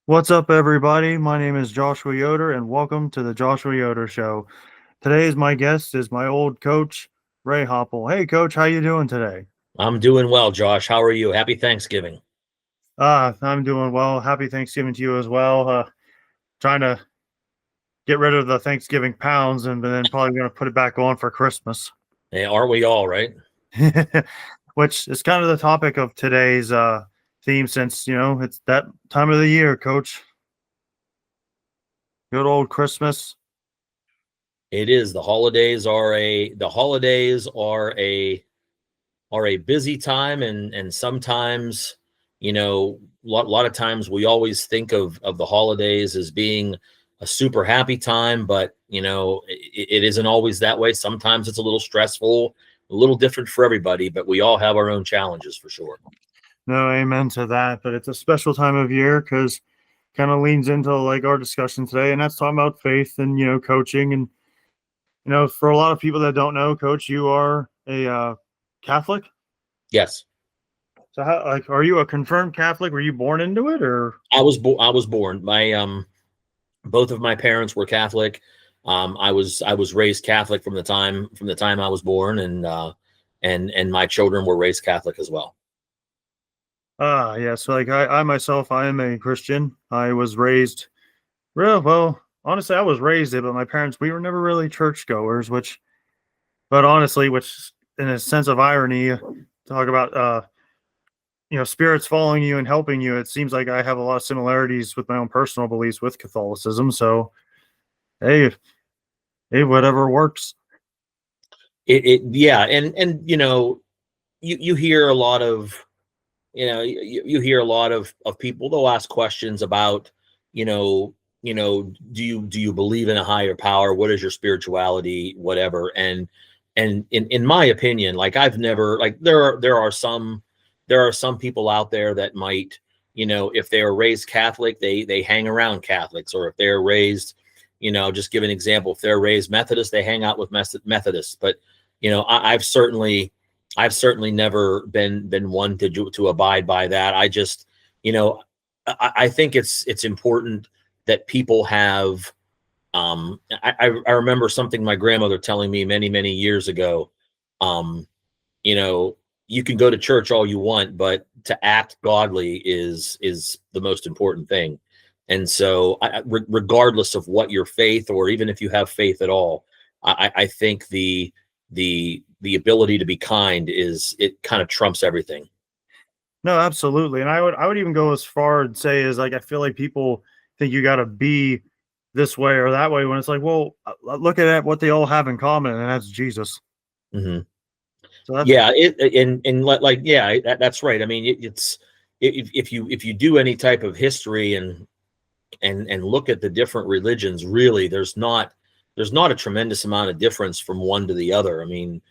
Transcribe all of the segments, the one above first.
What's up, everybody? My name is Joshua Yoder, and welcome to the Joshua Yoder Show. Today's my guest is my old coach, Ray Hoppel. Hey, coach, how you doing today? I'm doing well, Josh. How are you? Happy Thanksgiving. I'm doing well. Happy Thanksgiving to you as well. Trying to get rid of the Thanksgiving pounds, and then probably going to put it back on for Christmas, Hey, aren't we all, right? which is kind of the topic of today's theme. Since it's that time of the year, coach. Good old Christmas. It is. The holidays are a busy time, and sometimes, lot of times we always think of the holidays as being a super happy time, but it isn't always that way. Sometimes it's a little stressful, a little different for everybody, but we all have our own challenges for sure. No, amen to that. But it's a special time of year because kind of leans into like our discussion today, and that's talking about faith and coaching. And for a lot of people that don't know, coach, you are a Catholic. Yes. So how, like, are you a confirmed Catholic? Were you born into it, or? I was born. My both of my parents were Catholic. I was raised Catholic from the time I was born, and my children were raised Catholic as well. Yeah. So like I myself, I am a Christian. I was raised real well. Honestly, I was raised it, but my parents, we were never really churchgoers, but honestly, which in a sense of irony, talk about spirits following you and helping you. It seems like I have a lot of similarities with my own personal beliefs with Catholicism. So hey, hey, whatever works. Yeah, and you hear a lot of you hear a lot of people. They'll ask questions about do you believe in a higher power? What is your spirituality? Whatever. And in my opinion, like I've never, like there are some people out there that might, if they were raised Catholic, they hang around Catholics, or if they're raised, just give an example, if they're raised Methodist, they hang out with Methodists. But I've certainly never been one to abide by that. I just, I think it's important that people have. I remember something my grandmother telling me many years ago. Um, you can go to church all you want, but to act godly is the most important thing. And so, regardless of what your faith, or even if you have faith at all, I think the ability to be kind it kind of trumps everything. No, absolutely. And I would even go as far and say is like I feel like people think you got to be this way or that way when it's like, well, look at what they all have in common, and that's Jesus. Hmm. So that's Yeah, yeah, that's right. I mean, if you do any type of history and look at the different religions, really, there's not a tremendous amount of difference from one to the other. I mean,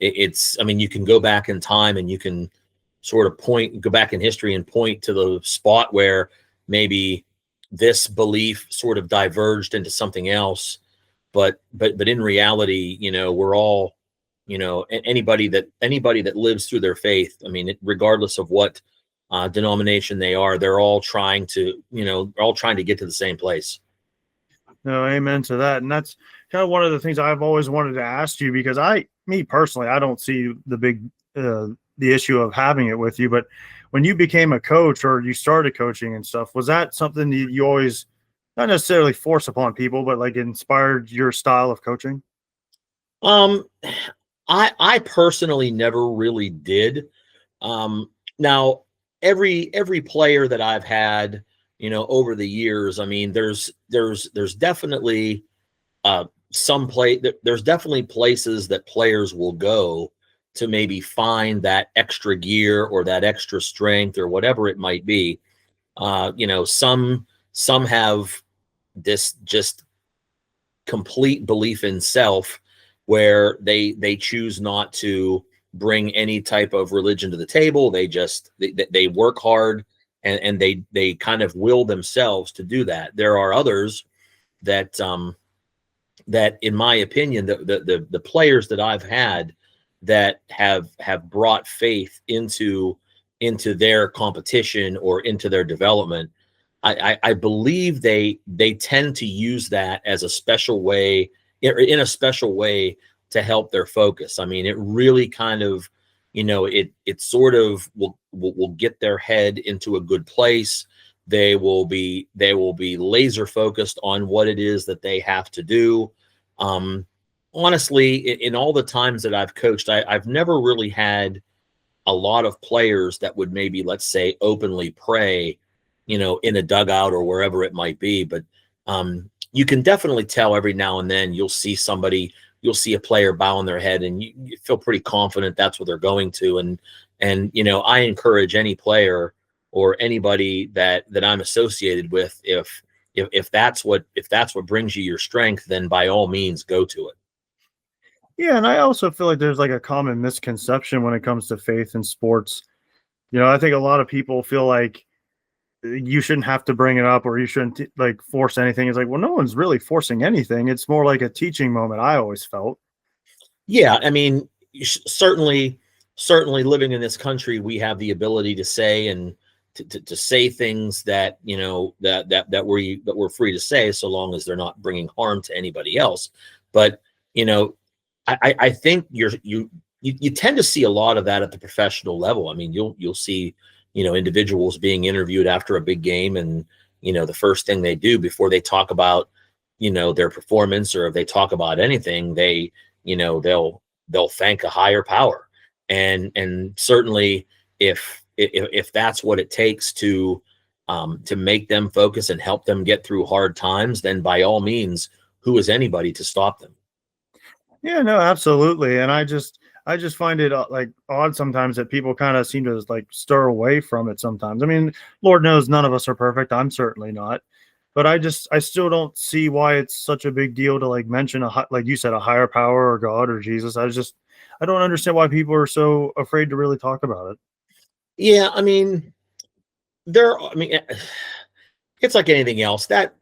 I mean, you can go back in time and you can sort of go back in history and point to the spot where maybe this belief sort of diverged into something else. But in reality, we're all, anybody that lives through their faith, I mean, regardless of what denomination they are, they're all trying to, get to the same place. no, amen to that. And that's kind of one of the things I've always wanted to ask you because me personally, I don't see the issue of having it with you. But when you became a coach or you started coaching and stuff, was that something that you always not necessarily force upon people, but like inspired your style of coaching? Um, I personally never really did. Now every player that I've had, over the years, I mean, there's definitely there's definitely places that players will go to maybe find that extra gear or that extra strength or whatever it might be. Some have this just complete belief in self, where they choose not to bring any type of religion to the table. They work hard, and they kind of will themselves to do that. There are others that in my opinion, the players that I've had that have brought faith into their competition or into their development, I believe they tend to use that as a special way, in a special way, to help their focus. I mean, it really kind of, it sort of will get their head into a good place. They will be laser focused on what it is that they have to do. Honestly, in all the times that I've coached, I've never really had a lot of players that would maybe, let's say, openly pray, in a dugout or wherever it might be. But you can definitely tell every now and then you'll see a player bowing their head, and you feel pretty confident that's what they're going to. And I encourage any player or anybody that I'm associated with, if that's what brings you your strength, then by all means go to it. Yeah, and I also feel like there's like a common misconception when it comes to faith in sports. I think a lot of people feel like you shouldn't have to bring it up, or you shouldn't like force anything. It's like, well, no one's really forcing anything. It's more like a teaching moment, I always felt. Yeah, I mean, certainly living in this country, we have the ability to say and to say things that that we're free to say, so long as they're not bringing harm to anybody else. But I think you tend to see a lot of that at the professional level. I mean, you'll see individuals being interviewed after a big game, and the first thing they do before they talk about their performance, or if they talk about anything, they'll thank a higher power. And certainly if that's what it takes to make them focus and help them get through hard times, then by all means, who is anybody to stop them? Yeah, no, absolutely. And I just find it like odd sometimes that people kind of seem to like stir away from it sometimes. I mean, Lord knows none of us are perfect. I'm certainly not. But I still don't see why it's such a big deal to like mention like you said, a higher power or God or Jesus. I don't understand why people are so afraid to really talk about it. Yeah, I mean, it's like anything else. That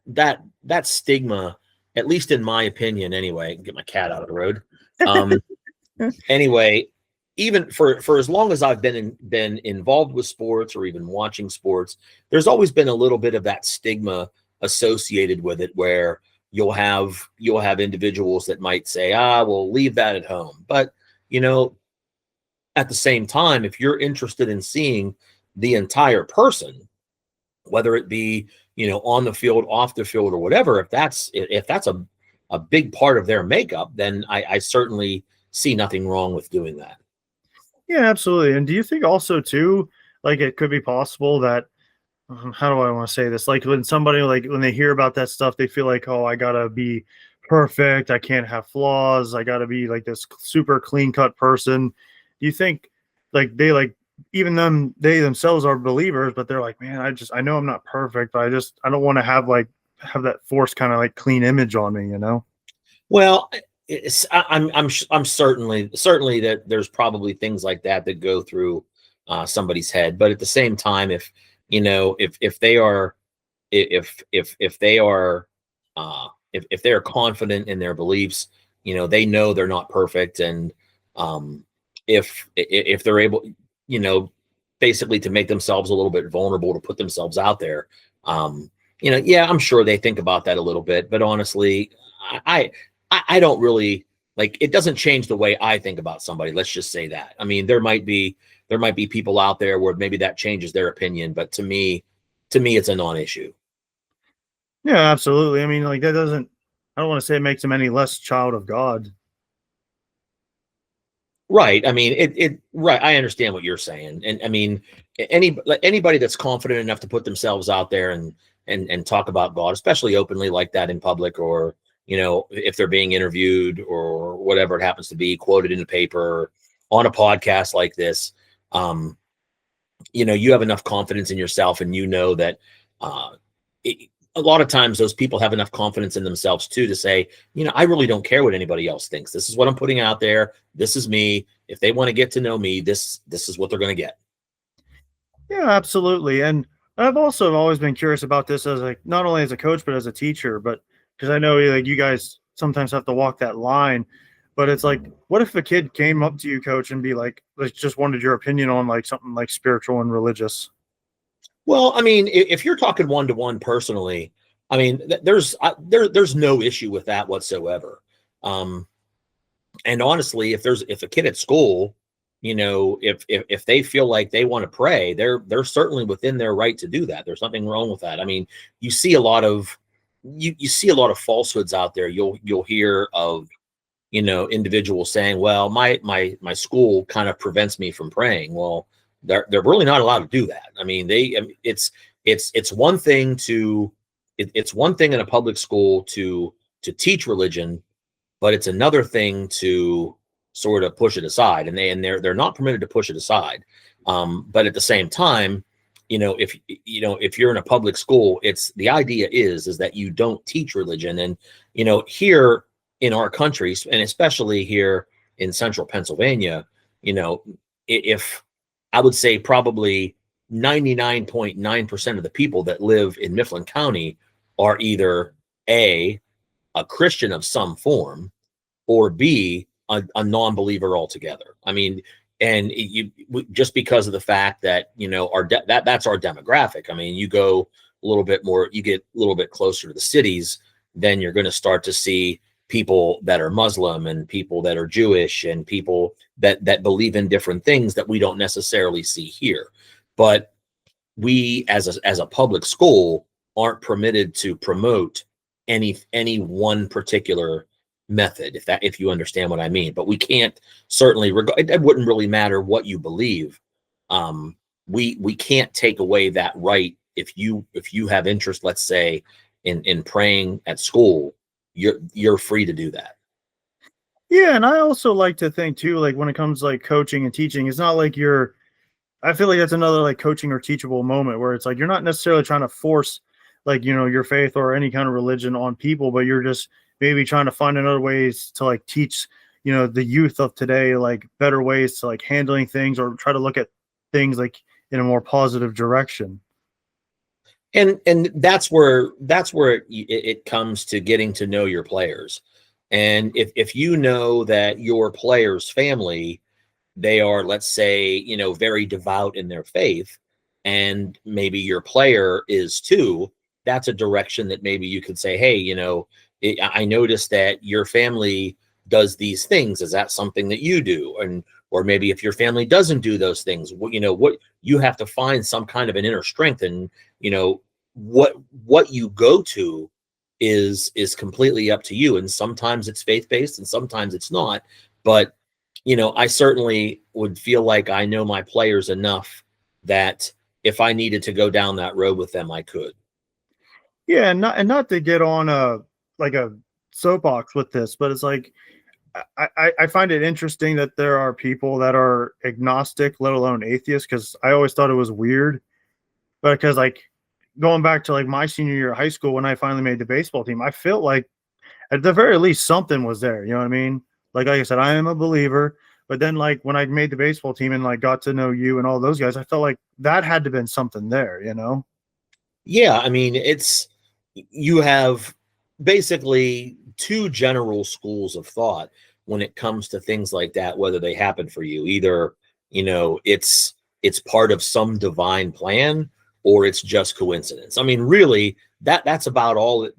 stigma, at least in my opinion, anyway. Get my cat out of the road. Anyway, even for as long as I've been involved with sports or even watching sports, there's always been a little bit of that stigma associated with it, where you'll have individuals that might say, well, leave that at home. But at the same time, if you're interested in seeing the entire person, whether it be on the field, off the field, or whatever, if that's a big part of their makeup, then I certainly see nothing wrong with doing that. Yeah, absolutely. And do you think also too, like it could be possible that how do I want to say this? Like when somebody like when they hear about that stuff, they feel like, oh, I gotta be perfect. I can't have flaws. I gotta be like this super clean cut person. Do you think like even they themselves are believers, but they're like, man, I know I'm not perfect, but I don't want to have that forced kind of like clean image on me. Well, I'm certainly that there's probably things like that go through somebody's head. But at the same time, if they are if they are if they are confident in their beliefs, they know they're not perfect. And if they're able, basically to make themselves a little bit vulnerable, to put themselves out there, yeah, I'm sure they think about that a little bit. But honestly, I don't really, like, it doesn't change the way I think about somebody. Let's just say that. I mean, there might be people out there where maybe that changes their opinion, but to me, it's a non-issue. Yeah, absolutely. I mean, like that doesn't. I don't want to say it makes them any less child of God. Right. I mean, right. I understand what you're saying. And I mean, anybody that's confident enough to put themselves out there and talk about God, especially openly like that in public, or, if they're being interviewed or whatever it happens to be, quoted in the paper, on a podcast like this, you have enough confidence in yourself, and that a lot of times those people have enough confidence in themselves too, to say, I really don't care what anybody else thinks. This is what I'm putting out there. This is me. If they want to get to know me, this is what they're going to get. Yeah, absolutely. And I've also always been curious about this as like not only as a coach but as a teacher, but because I know like you guys sometimes have to walk that line. But it's like, what if a kid came up to you, coach, and be like just wanted your opinion on like something like spiritual and religious? Well, I mean, if you're talking one-to-one personally, I mean, there's no issue with that whatsoever. Um, and honestly, if a kid at school, if they feel like they want to pray, they're certainly within their right to do that. There's nothing wrong with that. I mean, you see a lot of you see a lot of falsehoods out there. You'll hear of, individuals saying, well, my school kind of prevents me from praying. Well, they're really not allowed to do that. I mean, it's one thing it's one thing in a public school to teach religion, but it's another thing to sort of push it aside, and they're not permitted to push it aside. But at the same time, if you're in a public school, it's the idea is that you don't teach religion. And here in our country, and especially here in central Pennsylvania, if I would say probably 99.9% of the people that live in Mifflin County are either a Christian of some form, or B, a non-believer altogether. I mean, and just because of the fact that that's our demographic. I mean, you go a little bit more, you get a little bit closer to the cities, then you're going to start to see people that are Muslim and people that are Jewish and people that believe in different things that we don't necessarily see here. But we, as a public school, aren't permitted to promote any one particular method, if you understand what I mean. But we can't certainly it wouldn't really matter what you believe. We can't take away that right. If you have interest, let's say, in praying at school, you're free to do that. Yeah, and I also like to think too, like when it comes to like coaching and teaching, it's not like I feel like that's another like coaching or teachable moment where it's like you're not necessarily trying to force like your faith or any kind of religion on people, but you're just maybe trying to find another ways to like teach the youth of today like better ways to like handling things, or try to look at things like in a more positive direction. And that's where it comes to getting to know your players. And if you know that your players' family, they are, let's say, very devout in their faith, and maybe your player is too, that's a direction that maybe you could say, hey, I noticed that your family does these things. Is that something that you do? And or maybe if your family doesn't do those things, what you have to find some kind of an inner strength. And what you go to is completely up to you. And sometimes it's faith-based and sometimes it's not. But I certainly would feel like I know my players enough that if I needed to go down that road with them, I could. Yeah, and not to get on a soapbox with this, but it's like I find it interesting that there are people that are agnostic, let alone atheists, because I always thought it was weird. But because like going back to like my senior year of high school when I finally made the baseball team, I felt like at the very least something was there. You know what I mean? Like I said, I am a believer. But then like when I made the baseball team and like got to know you and all those guys, I felt like that had to have been something there. Yeah, I mean, you have basically two general schools of thought when it comes to things like that, whether they happen for you. Either, it's part of some divine plan, or it's just coincidence. I mean, really, that's about all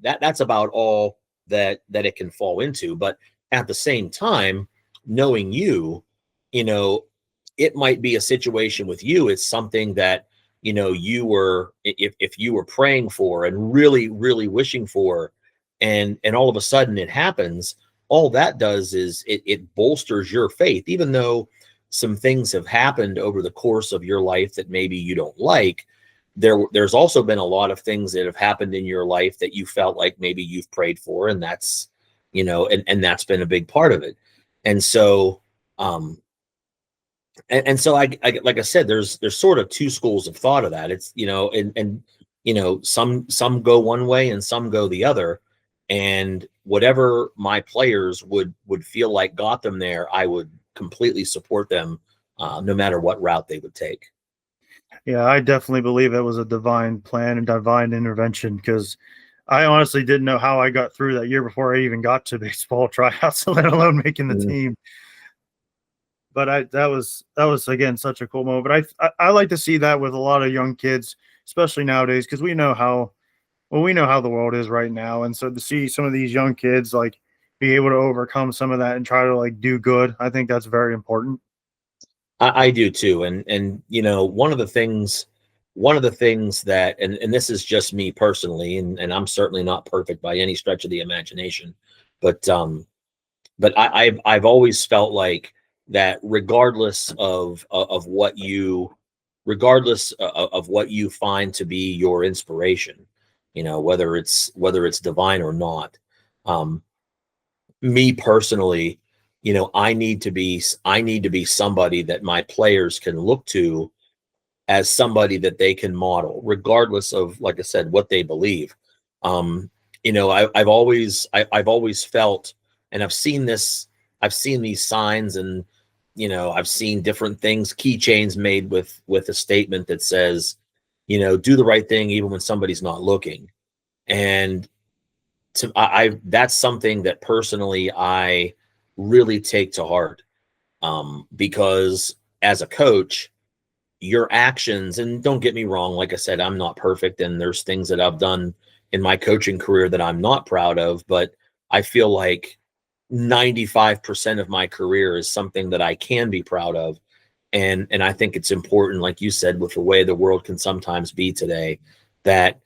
that it can fall into. But at the same time, knowing you know, it might be a situation with you. It's something that you were, if you were praying for and really really wishing for, and all of a sudden it happens. All that does is it bolsters your faith, even though some things have happened over the course of your life that maybe you don't like. There's also been a lot of things that have happened in your life that you felt like maybe you've prayed for, and that's and that's been a big part of it. And so so I like I said, there's sort of two schools of thought of that. It's and some go one way and some go the other. And whatever my players would feel like got them there, I would completely support them, no matter what route they would take. Yeah, I definitely believe it was a divine plan and divine intervention, because I honestly didn't know how I got through that year before I even got to baseball tryouts, let alone making the Mm. team. But that was again such a cool moment. But I like to see that with a lot of young kids, especially nowadays, because we know how the world is right now. And so to see some of these young kids like be able to overcome some of that and try to like do good, I think that's very important. I do too. And one of the things that, and this is just me personally, and I'm certainly not perfect by any stretch of the imagination, but I've always felt like that regardless of what you find to be your inspiration, whether it's divine or not, um, me personally, I need to be somebody that my players can look to as somebody that they can model, regardless of, like I said, what they believe. Um, I've always felt, and I've seen these signs, and I've seen different things, keychains made with a statement that says, do the right thing even when somebody's not looking. And that's something that personally I really take to heart, because as a coach, your actions, and don't get me wrong, like I said, I'm not perfect, and there's things that I've done in my coaching career that I'm not proud of, but I feel like 95% of my career is something that I can be proud of. And I think it's important, like you said, with the way the world can sometimes be today, that,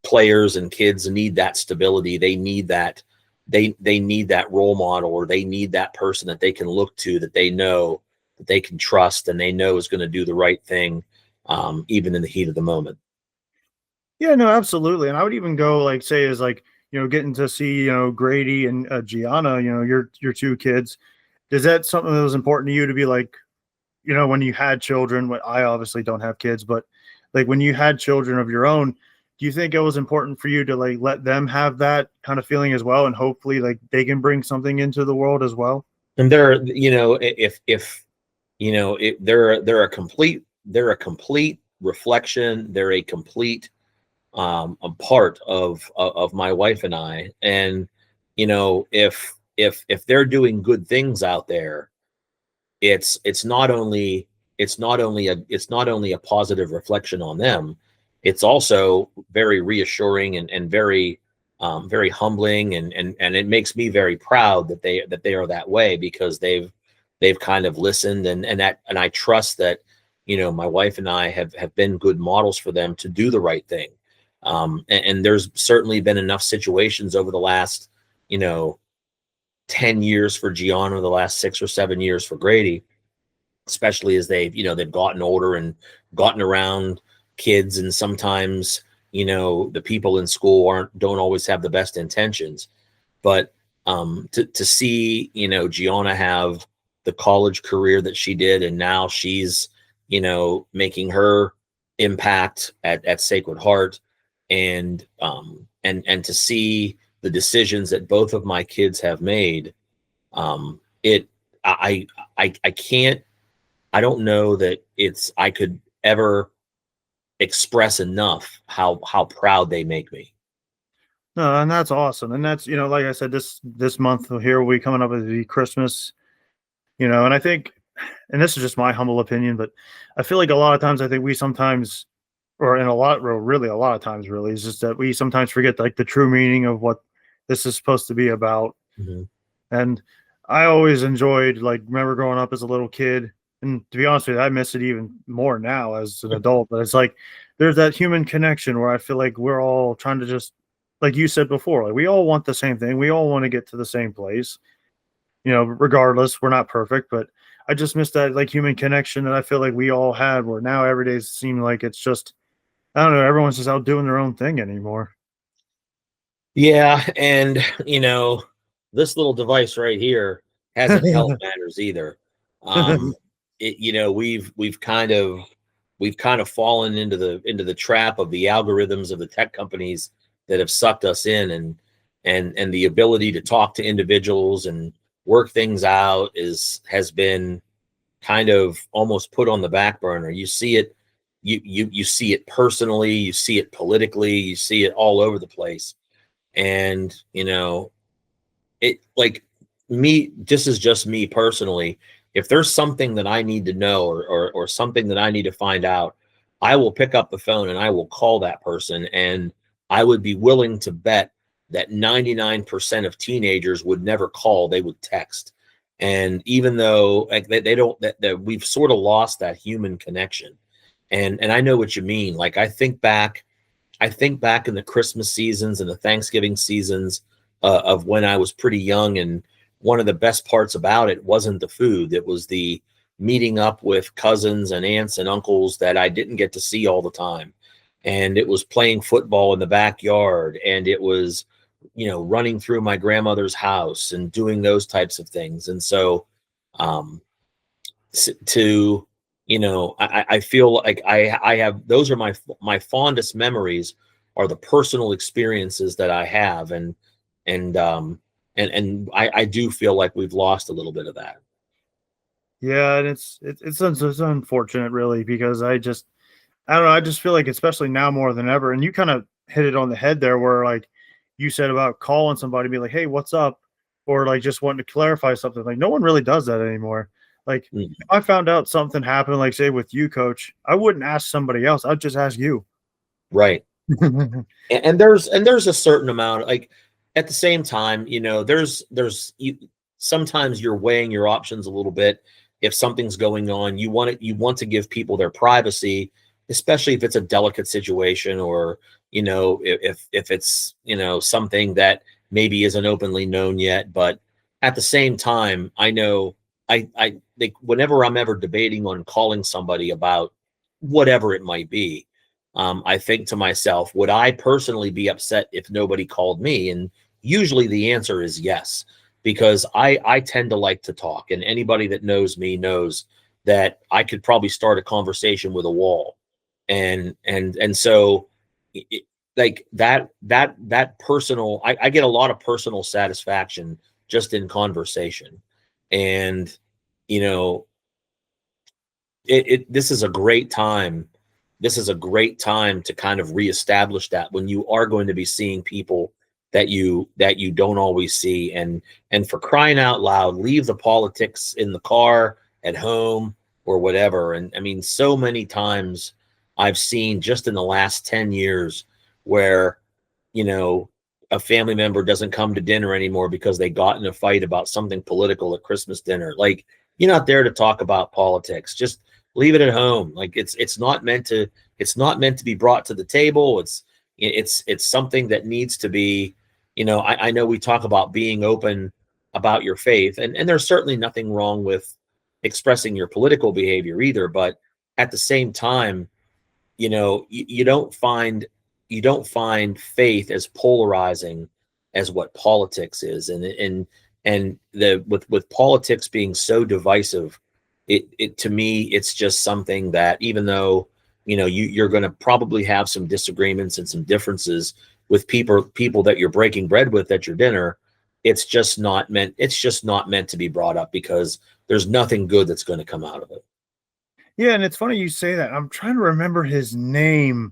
players and kids need that stability. They need that, they need that role model, or they need that person that they can look to, that they know, that they can trust, and they know is going to do the right thing, even in the heat of the moment. Yeah, no, absolutely. And I would even go like say is like, getting to see, Grady and Gianna, your two kids. Is that something that was important to you to be like, when you had children? What I obviously don't have kids, but like when you had children of your own, do you think it was important for you to like let them have that kind of feeling as well, and hopefully like they can bring something into the world as well? And they're, if they're a complete reflection. They're a complete, a part of my wife and I. And if they're doing good things out there, it's not only it's not only a positive reflection on them, it's also very reassuring, and very, very humbling, and it makes me very proud that they are that way, because they've kind of listened, and I trust that, my wife and I have been good models for them to do the right thing. And there's certainly been enough situations over the last, 10 years for Gianna, the last 6 or 7 years for Grady, especially as they've gotten older and gotten around kids. And sometimes, the people in school don't always have the best intentions, but to see, Gianna have the college career that she did, and now she's, making her impact at Sacred Heart, and to see the decisions that both of my kids have made, it I can't, I don't know that I could ever express enough how proud they make me. No, and that's awesome. And that's, like I said, this month here we coming up with the Christmas, and I think, and this is just my humble opinion, but I feel like a lot of times I think we sometimes, or in a lot, well, really a lot of times, really, is just that we sometimes forget like the true meaning of what this is supposed to be about. Mhm. And I always enjoyed, like, remember growing up as a little kid, and to be honest with you, I miss it even more now as an adult. But it's like there's that human connection where I feel like we're all trying to just, like you said before, like we all want the same thing. We all want to get to the same place. Regardless, we're not perfect, but I just miss that like human connection that I feel like we all had. Where now every day seems like it's just, I don't know, everyone's just out doing their own thing anymore. Yeah, and this little device right here hasn't helped matters either. Um, we've kind of fallen into the trap of the algorithms of the tech companies that have sucked us in, and the ability to talk to individuals and work things out has been kind of almost put on the back burner. You see it, you see it personally, you see it politically, you see it all over the place. And it, like, me, this is just me personally, if there's something that I need to know, or something that I need to find out, I will pick up the phone and I will call that person, and I would be willing to bet that 99% of teenagers would never call, they would text. And even though like they don't, that we've sort of lost that human connection. And I know what you mean. Like I think back in the Christmas seasons and the Thanksgiving seasons of when I was pretty young, and one of the best parts about it wasn't the food. It was the meeting up with cousins and aunts and uncles that I didn't get to see all the time. And it was playing football in the backyard, and it was, running through my grandmother's house and doing those types of things. And so, um, to, I feel like I have, those are my fondest memories, are the personal experiences that I have. And I do feel like we've lost a little bit of that. Yeah, and it's unfortunate, really, because I don't know. I just feel like, especially now more than ever, and you kind of hit it on the head there, where like you said about calling somebody, be like, "Hey, what's up?" Or like just wanting to clarify something. Like no one really does that anymore. Like Mm. if I found out something happened, like say with you, Coach, I wouldn't ask somebody else. I'd just ask you. Right. And there's a certain amount, like, at the same time, sometimes you're weighing your options a little bit. If something's going on, you want to give people their privacy, especially if it's a delicate situation, or if it's something that maybe isn't openly known yet. But at the same time, I know I think whenever I'm ever debating on calling somebody about whatever it might be, I think to myself, would I personally be upset if nobody called me? And usually the answer is yes, because I tend to like to talk, and anybody that knows me knows that I could probably start a conversation with a wall. And so it, like that personal, I get a lot of personal satisfaction just in conversation. And you know this is a great time. This is a great time to kind of reestablish that, when you are going to be seeing people that you don't always see. And for crying out loud, leave the politics in the car, at home, or whatever. And I mean, so many times I've seen, just in the last 10 years, where you know a family member doesn't come to dinner anymore because they got in a fight about something political at Christmas dinner. Like, you're not there to talk about politics. Just leave it at home. Like, it's not meant to be brought to the table. It's something that needs to be, I know we talk about being open about your faith, and there's certainly nothing wrong with expressing your political behavior either. But at the same time, you don't find faith as polarizing as what politics is. And the with politics being so divisive, it to me, it's just something that, even though you're going to probably have some disagreements and some differences with people that you're breaking bread with at your dinner, it's just not meant to be brought up, because there's nothing good that's going to come out of it. Yeah, and it's funny you say that. I'm trying to remember his name,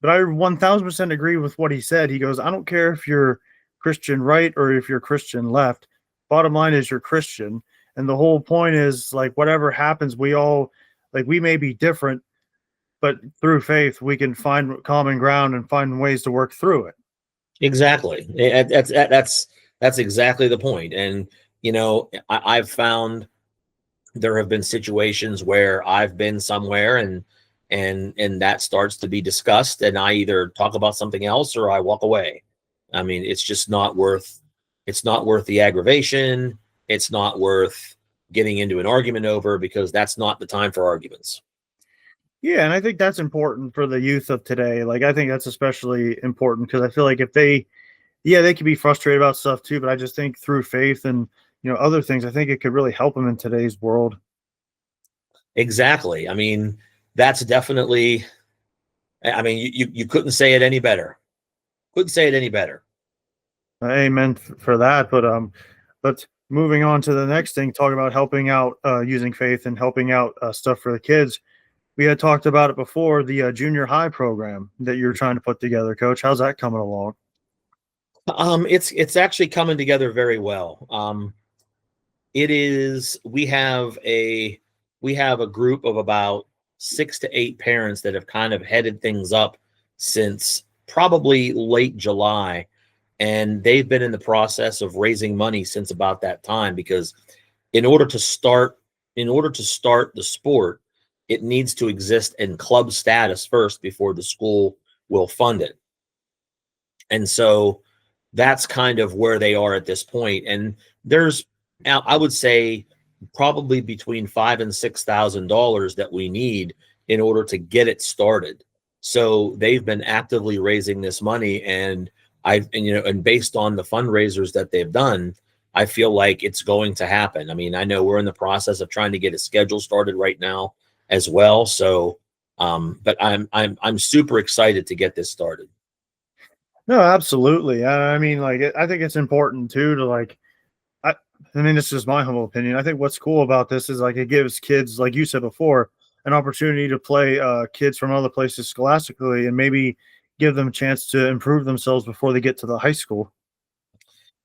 but I 1000% agree with what he said. He goes, I don't care if you're Christian right or if you're Christian left. Bottom line is you're Christian. And the whole point is, like, whatever happens, we all, like, we may be different, but through faith, we can find common ground and find ways to work through it. Exactly. That's exactly the point. And I've found there have been situations where I've been somewhere, and that starts to be discussed, and I either talk about something else or I walk away. I mean, it's not worth the aggravation. It's not worth getting into an argument over, because that's not the time for arguments. Yeah, and I think that's important for the youth of today. Like, I think that's especially important because I feel like if they, yeah, they can be frustrated about stuff too, but I just think through faith and other things, I think it could really help them in today's world. Exactly. I mean, that's definitely, I mean, you couldn't say it any better. Couldn't say it any better. Amen for that. But moving on to the next thing, talking about helping out using faith and helping out stuff for the kids. We had talked about it before, the junior high program that you're trying to put together, Coach. How's that coming along? It's actually coming together very well. It is. We have a group of about 6 to 8 parents that have kind of headed things up since probably late July. And they've been in the process of raising money since about that time, because in order to start the sport, it needs to exist in club status first before the school will fund it. And so that's kind of where they are at this point. And there's, I would say, probably between $5,000 and $6,000 that we need in order to get it started. So they've been actively raising this money, and and based on the fundraisers that they've done, I feel like it's going to happen. I mean, I know we're in the process of trying to get a schedule started right now as well. So, but I'm super excited to get this started. No, absolutely. I mean, like, I think it's important too to like, I, I mean, this is my humble opinion. I think what's cool about this is like it gives kids, like you said before, an opportunity to play kids from other places scholastically and maybe give them a chance to improve themselves before they get to the high school.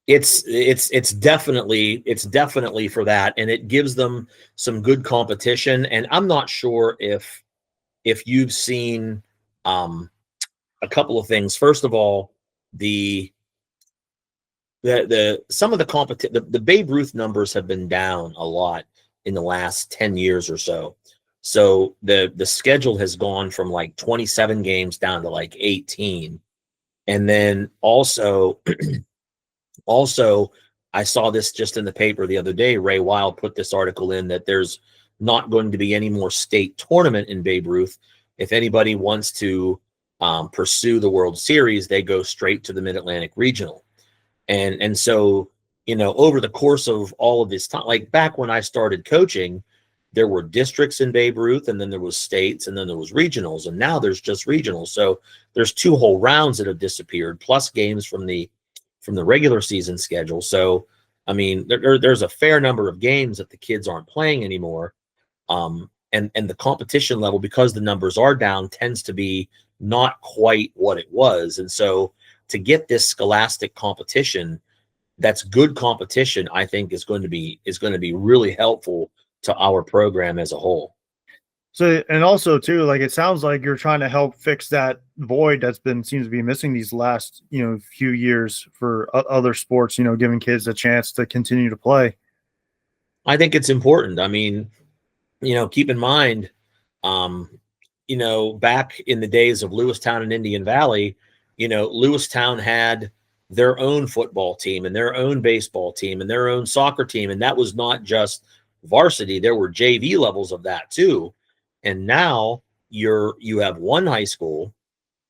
It's definitely for that, and it gives them some good competition. And I'm not sure if you've seen a couple of things. First of all, the some of the Babe Ruth numbers have been down a lot in the last 10 years or so. So the schedule has gone from like 27 games down to like 18. And then also I saw this just in the paper the other day. Ray Wild put this article in that there's not going to be any more state tournament in Babe Ruth. If anybody wants to pursue the World Series, they go straight to the Mid-Atlantic Regional. And so, over the course of all of this time, like back when I started coaching, there were districts in Babe Ruth, and then there was states, and then there was regionals, and now there's just regionals. So there's 2 whole rounds that have disappeared, plus games from the regular season schedule. So, I mean, there's a fair number of games that the kids aren't playing anymore. And the competition level, because the numbers are down, tends to be not quite what it was. And so to get this scholastic competition, that's good competition, I think is going to be really helpful to our program as a whole. So, and also too, like it sounds like you're trying to help fix that void that's been seems to be missing these last few years for other sports. Giving kids a chance to continue to play. I think it's important. I mean, keep in mind, back in the days of Lewistown and Indian Valley, Lewistown had their own football team and their own baseball team and their own soccer team. And that was not just varsity. There were JV levels of that too. And now you have one high school.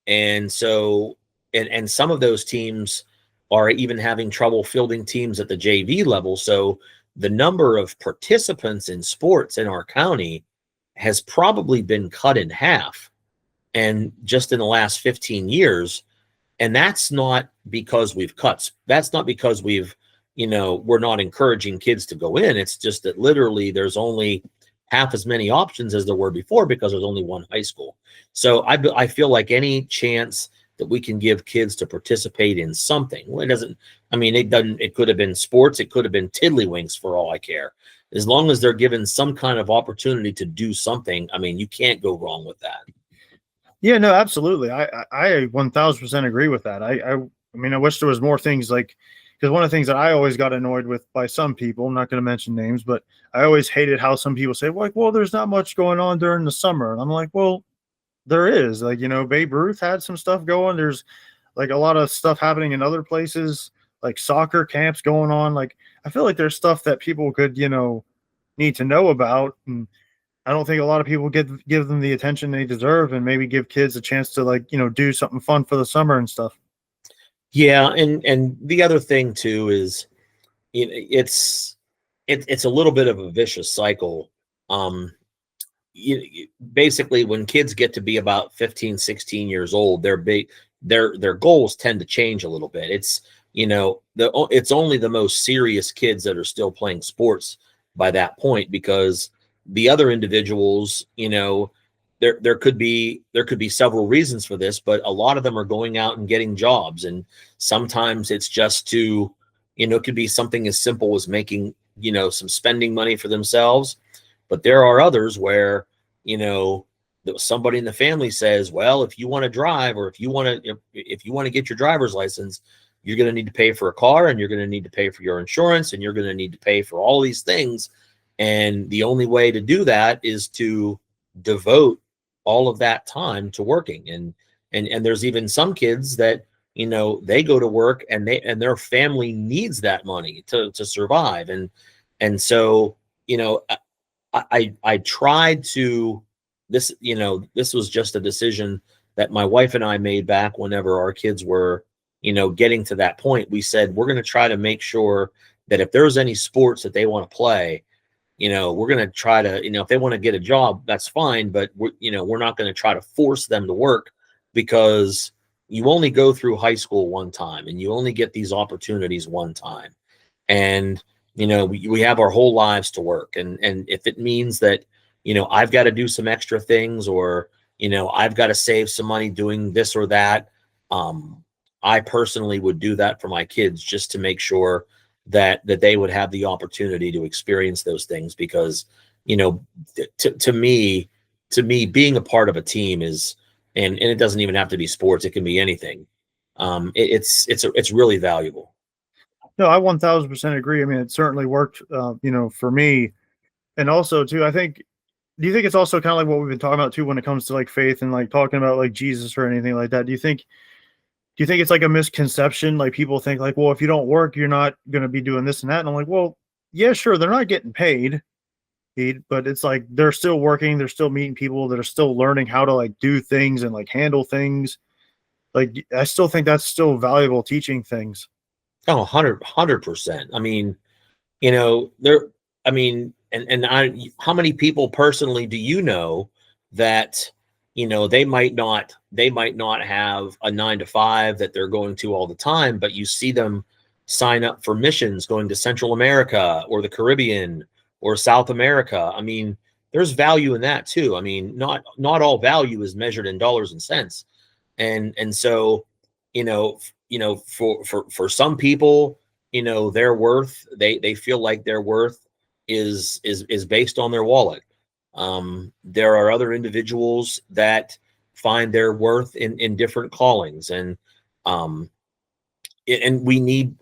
And so, and some of those teams are even having trouble fielding teams at the JV level. So the number of participants in sports in our county has probably been cut in half, and just in the last 15 years. And that's not because that's not because we're not encouraging kids to go in. It's just that literally there's only half as many options as there were before because there's only one high school. So I feel like any chance that we can give kids to participate in something, well, it could have been sports, it could have been tiddlywinks for all I care. As long as they're given some kind of opportunity to do something, I mean, you can't go wrong with that. Yeah, no, absolutely. I 1000% agree with that. I mean, I wish there was more things like, because one of the things that I always got annoyed with by some people, I'm not going to mention names, but I always hated how some people say, like, well, there's not much going on during the summer. And I'm like, well, there is. Like, Babe Ruth had some stuff going. There's like a lot of stuff happening in other places, like soccer camps going on. Like, I feel like there's stuff that people could, need to know about. And I don't think a lot of people give them the attention they deserve, and maybe give kids a chance to like, do something fun for the summer and stuff. Yeah. And the other thing too is it's a little bit of a vicious cycle. Basically when kids get to be about 15, 16 years old, their goals tend to change a little bit. It's, it's only the most serious kids that are still playing sports by that point, because the other individuals, there could be several reasons for this, but a lot of them are going out and getting jobs. And sometimes it's just to, it could be something as simple as making, some spending money for themselves. But there are others where, somebody in the family says, well, if you want to drive, or if you want to get your driver's license, you're going to need to pay for a car, and you're going to need to pay for your insurance, and you're going to need to pay for all these things. And the only way to do that is to devote all of that time to working. And there's even some kids that, they go to work, and their family needs that money to survive. And so, I tried to, this was just a decision that my wife and I made back whenever our kids were, getting to that point. We said, we're going to try to make sure that if there's any sports that they want to play, we're going to try to, if they want to get a job, that's fine. But we're not going to try to force them to work, because you only go through high school one time, and you only get these opportunities one time. And, we have our whole lives to work. And if it means that, I've got to do some extra things, or, I've got to save some money doing this or that, I personally would do that for my kids, just to make sure that they would have the opportunity to experience those things. Because, to me, being a part of a team is, and it doesn't even have to be sports. It can be anything. It's really valuable. No, I 1000% agree. I mean, it certainly worked, for me. And also too, do you think it's also kind of like what we've been talking about too, when it comes to like faith and like talking about like Jesus or anything like that? Do you think it's like a misconception? Like people think like, well, if you don't work, you're not going to be doing this and that. And I'm like, well, yeah, sure. They're not getting paid, but it's like, they're still working. They're still meeting people that are still learning how to like do things and like handle things. Like, I still think that's still valuable, teaching things. Oh, 100%. I mean, how many people personally do you know that, they might not have a 9 to 5 that they're going to all the time, but you see them sign up for missions going to Central America or the Caribbean or South America. I mean, there's value in that too. I mean, not all value is measured in dollars and cents. And so, for some people, their worth, they feel like their worth is based on their wallet. There are other individuals that find their worth in different callings, and we need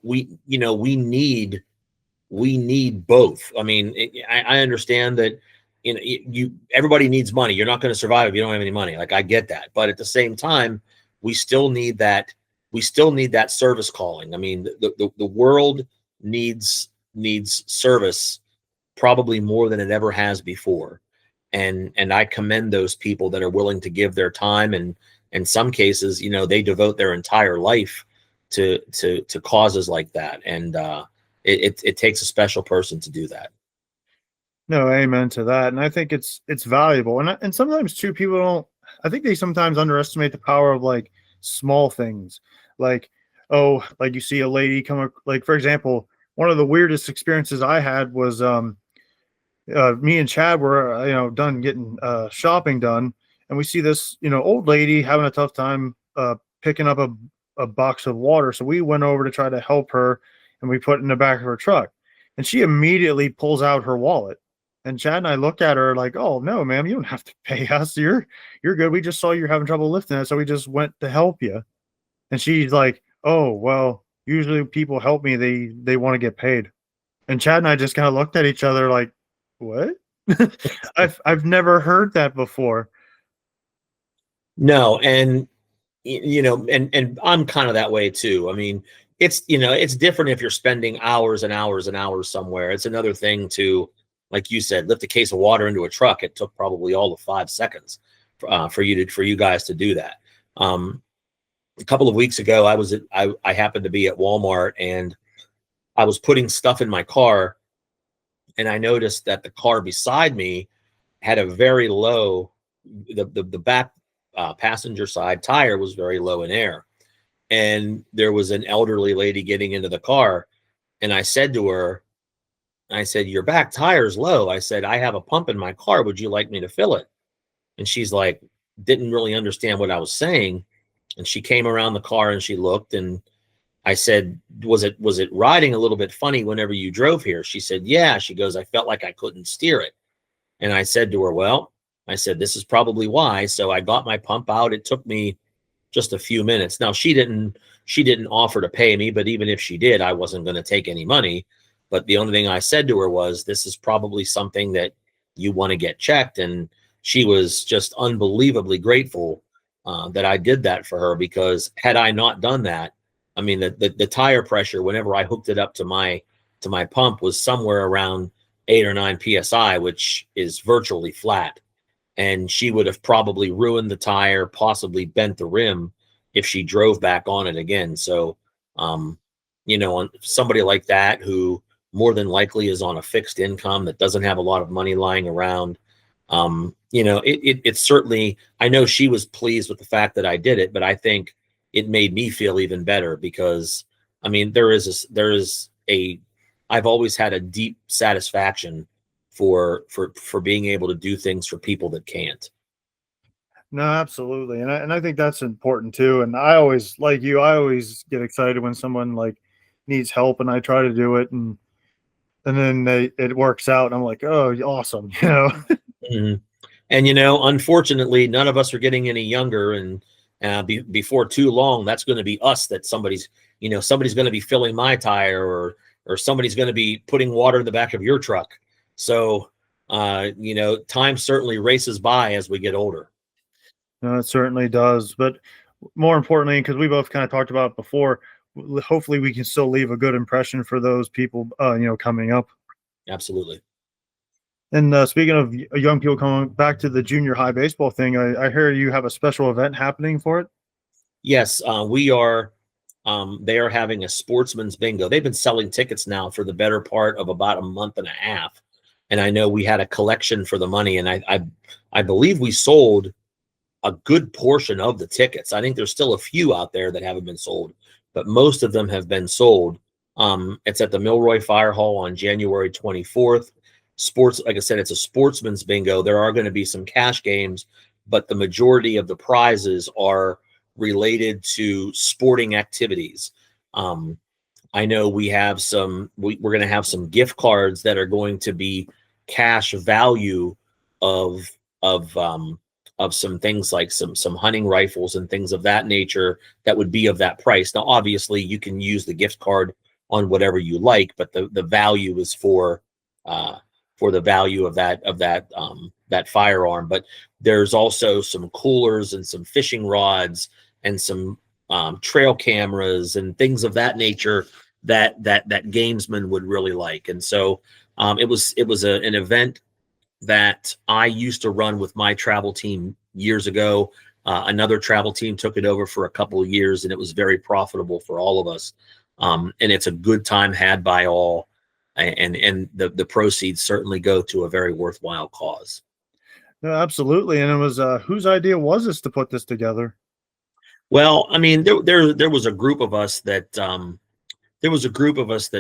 both. I mean, I understand that, everybody needs money. You're not going to survive if you don't have any money. Like, I get that. But at the same time, we still need that service calling. I mean, the world needs service probably more than it ever has before. And I commend those people that are willing to give their time, and in some cases, they devote their entire life to causes like that. And it takes a special person to do that. No, amen to that. And I think it's valuable. And sometimes too, people don't, I think they sometimes underestimate the power of like small things. Like, oh, like you see a lady come, like, for example, one of the weirdest experiences I had was, me and Chad were, done getting shopping done. And we see this, old lady having a tough time picking up a box of water. So we went over to try to help her, and we put it in the back of her truck. And she immediately pulls out her wallet. And Chad and I look at her like, oh, no, ma'am, you don't have to pay us. You're good. We just saw you're having trouble lifting it, so we just went to help you. And she's like, oh, well, usually people help me. They want to get paid. And Chad and I just kind of looked at each other like, what? I've never heard that before. No, and and I'm kind of that way too. I mean, it's different if you're spending hours and hours and hours somewhere. It's another thing to, like you said, lift a case of water into a truck. It took probably all of 5 seconds for you guys to do that. A couple of weeks ago, I happened to be at Walmart, and I was putting stuff in my car, and I noticed that the car beside me had a very low, the back passenger side tire was very low in air. And there was an elderly lady getting into the car. And I said to her, your back tire's low. I said, I have a pump in my car. Would you like me to fill it? And she's like, didn't really understand what I was saying. And she came around the car and she looked, and I said, was it riding a little bit funny whenever you drove here? She said, yeah. She goes, I felt like I couldn't steer it. And I said to her, well, I said, this is probably why. So I got my pump out. It took me just a few minutes. Now she didn't offer to pay me, but even if she did, I wasn't going to take any money. But the only thing I said to her was, this is probably something that you want to get checked. And she was just unbelievably grateful that I did that for her, because had I not done that, I mean, the tire pressure, whenever I hooked it up to my pump, was somewhere around 8 or 9 psi, which is virtually flat. And she would have probably ruined the tire, possibly bent the rim if she drove back on it again. So, somebody like that, who more than likely is on a fixed income, that doesn't have a lot of money lying around, it certainly, I know she was pleased with the fact that I did it, but I think it made me feel even better, because, I mean, I've always had a deep satisfaction for being able to do things for people that can't. No, absolutely. And I think that's important too. And I always, like you, I always get excited when someone like needs help and I try to do it, and then it works out and I'm like, oh, awesome. Mhm. And unfortunately, none of us are getting any younger, and before too long, that's going to be us. That somebody's going to be filling my tire, or somebody's going to be putting water in the back of your truck. So, time certainly races by as we get older. No, it certainly does. But more importantly, because we both kind of talked about it before, hopefully we can still leave a good impression for those people, coming up. Absolutely. And speaking of young people coming back to the junior high baseball thing, I hear you have a special event happening for it. Yes, we are. They are having a sportsman's bingo. They've been selling tickets now for the better part of about a month and a half. And I know we had a collection for the money, and I believe we sold a good portion of the tickets. I think there's still a few out there that haven't been sold, but most of them have been sold. It's at the Milroy Fire Hall on January 24th. Like I said, it's a sportsman's bingo. There are going to be some cash games, but the majority of the prizes are related to sporting activities. I know we have we're going to have some gift cards that are going to be cash value of of um, some things, like some hunting rifles and things of that nature, that would be of that price. Now, obviously, you can use the gift card on whatever you like, but the value is for the value of that firearm. But there's also some coolers and some fishing rods and some trail cameras and things of that nature that gamesmen would really like. And so it was an event that I used to run with my travel team years ago. Another travel team took it over for a couple of years, and it was very profitable for all of us. And it's a good time had by all, and the proceeds certainly go to a very worthwhile cause. No, absolutely. And it was whose idea was this to put this together? Well, I mean, there was a group of us that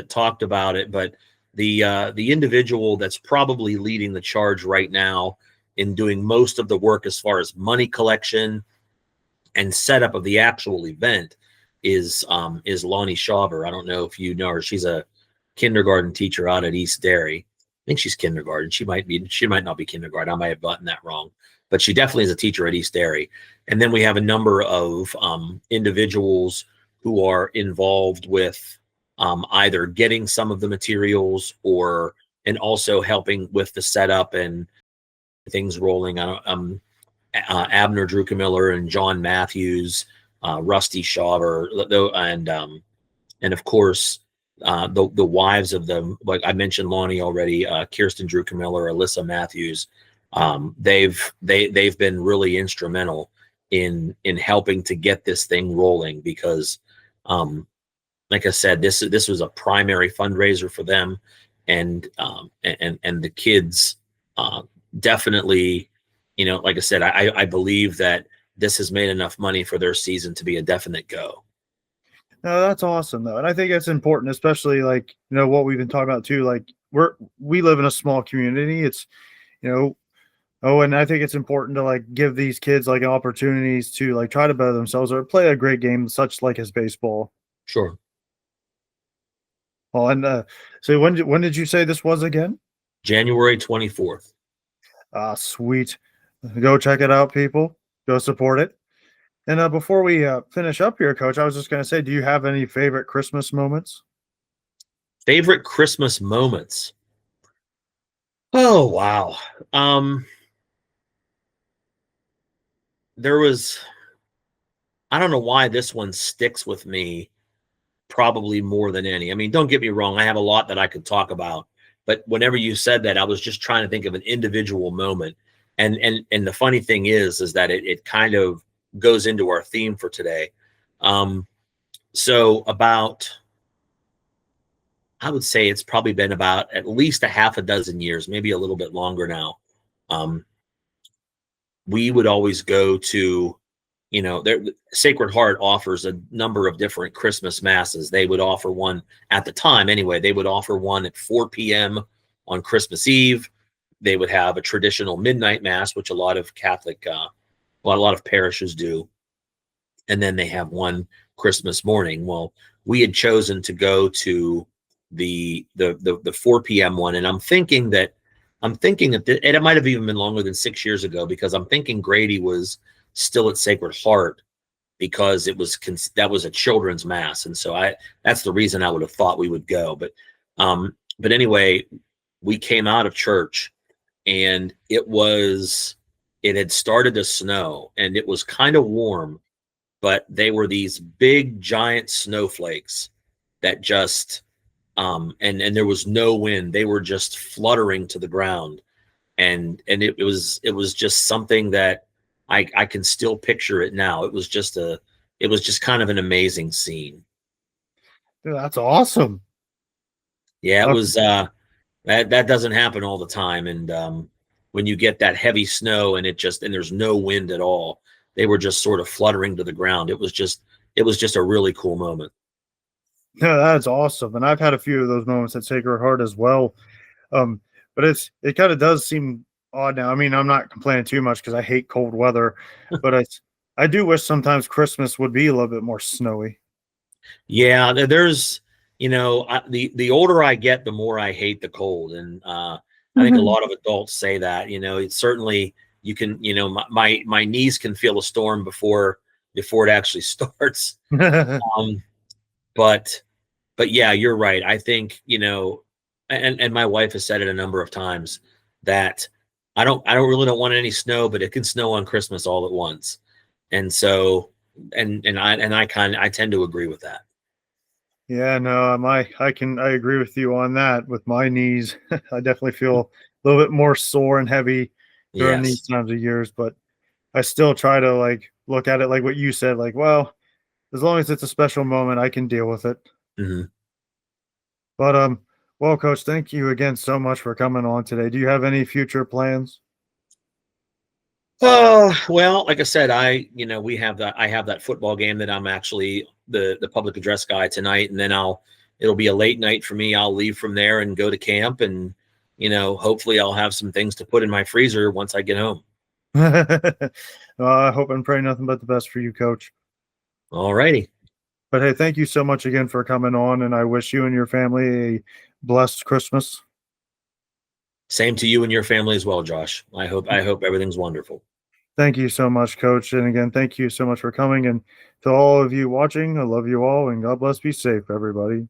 talked about it, but the individual that's probably leading the charge right now in doing most of the work as far as money collection and setup of the actual event is Lonnie Shawver. I don't know if you know her. She's a kindergarten teacher out at East Derry. I think she's kindergarten. She might not be kindergarten. I might have gotten that wrong, but she definitely is a teacher at East Derry. And then we have a number of individuals who are involved with either getting some of the materials and also helping with the setup and things rolling. Abner Druckenmiller and John Matthews, Rusty Shawver, and of course the wives of them. Like I mentioned, Lonnie already, Kirsten Druckenmiller, Alyssa Matthews. They've been really instrumental in helping to get this thing rolling, because like I said, this was a primary fundraiser for them, and the kids definitely, like I said, I believe that this has made enough money for their season to be a definite go. No, that's awesome though. And I think it's important, especially like, what we've been talking about too. Like we live in a small community. It's, you know, oh, and I think it's important to like give these kids like opportunities to like try to better themselves or play a great game, such like as baseball. Sure. Well, and so when did you say this was again? January 24th. Ah, sweet. Go check it out, people. Go support it. And before we finish up here, Coach, I was just going to say, do you have any favorite Christmas moments? Favorite Christmas moments. Oh, wow. Um, there was, I don't know why this one sticks with me probably more than any. I mean, don't get me wrong, I have a lot that I could talk about, but whenever you said that, I was just trying to think of an individual moment. And the funny thing is that it kind of goes into our theme for today. Um, so about, I would say it's probably been about at least a half a dozen years, maybe a little bit longer now. Um, we would always go to, Sacred Heart offers a number of different Christmas masses. They would offer one at the time anyway. They would offer one at 4 p.m. on Christmas Eve. They would have a traditional midnight mass, which a lot of Catholic, a lot of parishes do, and then they have one Christmas morning. Well, we had chosen to go to the 4 p.m. one, and I'm thinking that and it might have even been longer than 6 years ago, because I'm thinking Grady was still at Sacred Heart, because that was a children's mass, and so that's the reason I would have thought we would go. But anyway, we came out of church, and it had started to snow, and it was kind of warm, but they were these big giant snowflakes that just and there was no wind. They were just fluttering to the ground, and it was just something that I can still picture it now. It was just kind of an amazing scene. Dude, that's awesome. Yeah, it Uh, was that doesn't happen all the time. And when you get that heavy snow and there's no wind at all, they were just sort of fluttering to the ground. It was just a really cool moment. yeah, that's awesome. And I've had a few of those moments at Sacred Heart as well. Um, but it kind of does seem odd now. I mean, I'm not complaining too much because I hate cold weather, but I do wish sometimes Christmas would be a little bit more snowy. Yeah, there's, the older I get, the more I hate the cold, and I think a lot of adults say that. It's certainly, you can, my knees can feel a storm before it actually starts. Um, but but yeah, you're right. I think, and my wife has said it a number of times that I don't really don't want any snow, but it can snow on Christmas all at once. And so, I tend to agree with that. Yeah, no, I agree with you on that. With my knees, I definitely feel a little bit more sore and heavy during these Yes. times of years, but I still try to like look at it like what you said, like, well, as long as it's a special moment, I can deal with it. Mhm. But well, coach, thank you again so much for coming on today. Do you have any future plans? Oh, well, like I said, I have that football game that I'm actually the public address guy tonight, and then it'll be a late night for me. I'll leave from there and go to camp, and hopefully I'll have some things to put in my freezer once I get home. I hope and pray nothing but the best for you, coach. All righty. But hey, thank you so much again for coming on, and I wish you and your family a blessed Christmas. Same to you and your family as well, Josh. I hope everything's wonderful. Thank you so much, coach. And again, thank you so much for coming. And to all of you watching, I love you all, and God bless. Be safe, everybody.